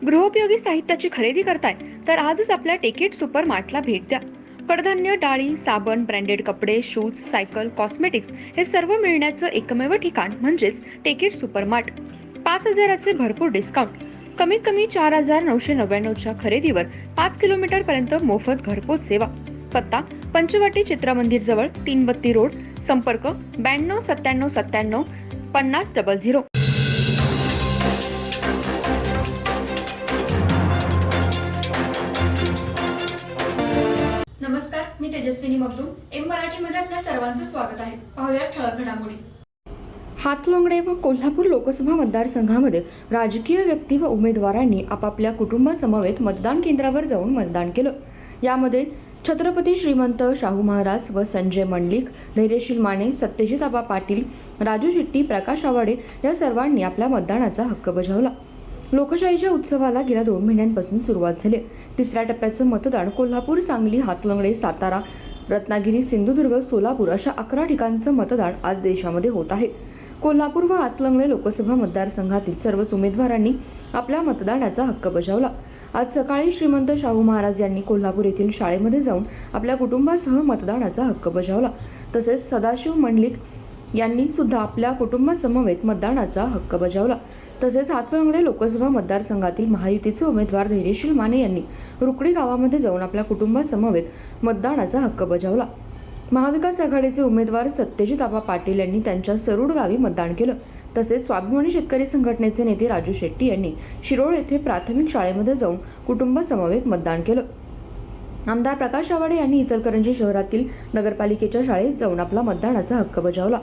गृहोपयोगी साहित्याची खरेदी करताय तर आजच आपल्या टेकेट सुपर मार्टला भेट द्या. कडधान्य, डाळी, साबण, ब्रँडेड कपडे, शूज, सायकल, कॉस्मेटिक्स हे सर्व मिळण्याचं एकमेव ठिकाण म्हणजेच टेकेट सुपर मार्ट. 5,000चे भरपूर डिस्काउंट. कमीत कमी 4,999च्या खरेदीवर 5 किलोमीटर पर्यंत मोफत घरपोच सेवा. पत्ता पंचवटी चित्रमंदिर जवळ, 332 रोड. संपर्क 929797 5000. नमस्कार, मी तेजस्विनी मगदूम. एम मराठीमध्ये आपल्या सर्वांचं स्वागत आहे. पाहूया ठळक घडामोडी. हातलंगडे व कोल्हापूर लोकसभा मतदारसंघामध्ये राजकीय व्यक्ती व उमेदवारांनी आपापल्या कुटुंबासमवेत मतदान केंद्रावर जाऊन मतदान केलं. यामध्ये छत्रपती श्रीमंत शाहू महाराज व संजय मंडलिक, धैर्यशील माने, सत्यजित आबा पाटील, राजू शेट्टी, प्रकाश आवाडे या सर्वांनी आपल्या मतदानाचा हक्क बजावला. लोकशाहीच्या उत्सवाला गेल्या 2 महिन्यांपासून सुरुवात झाली. तिसऱ्या टप्प्याचं मतदान कोल्हापूर, सांगली, हातलंगडे, सातारा, रत्नागिरी, सिंधुदुर्ग, सोलापूर अशा 11 ठिकाणचं मतदान आज देशामध्ये होत आहे. कोल्हापूर व हातलंगडे लोकसभा मतदारसंघातील सर्वच उमेदवारांनी आपल्या मतदानाचा हक्क बजावला. आज सकाळी श्रीमंत शाहू महाराज यांनी कोल्हापूर येथील शाळेमध्ये जाऊन आपल्या कुटुंबासह मतदानाचा हक्क बजावला. तसेच सदाशिव मंडलिक यांनी सुद्धा आपल्या कुटुंबासमवेत मतदानाचा हक्क बजावला. तसेच हातलंगडे लोकसभा मतदारसंघातील महायुतीचे उमेदवार धैर्यशील माने यांनी रुकडी गावामध्ये जाऊन आपल्या कुटुंबासमवेत मतदानाचा हक्क बजावला. महाविकास आघाडीचे उमेदवार सत्यजित आबा पाटील यांनी त्यांच्या सरूड गावी मतदान केलं. तसेच स्वाभिमानी शेतकरी संघटनेचे नेते राजू शेट्टी यांनी शिरोळ येथे प्राथमिक शाळेमध्ये जाऊन कुटुंबासमवेत मतदान केलं. आमदार प्रकाश आवाडे यांनी इचलकरंजी शहरातील नगरपालिकेच्या शाळेत जाऊन आपला मतदानाचा हक्क बजावला.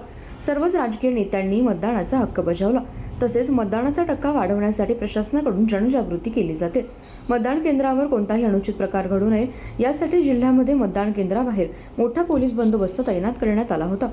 सर्वच राजकीय नेत्यांनी मतदानाचा हक्क बजावला. तसेच मतदानाचा टक्का वाढवण्यासाठी प्रशासनाकडून जनजागृती केली जाते. मतदान केंद्रावर कोणताही अनुचित प्रकार घडू नये यासाठी जिल्ह्यामध्ये मतदान केंद्राबाहेर मोठा पोलीस बंदोबस्त तैनात करण्यात आला होता.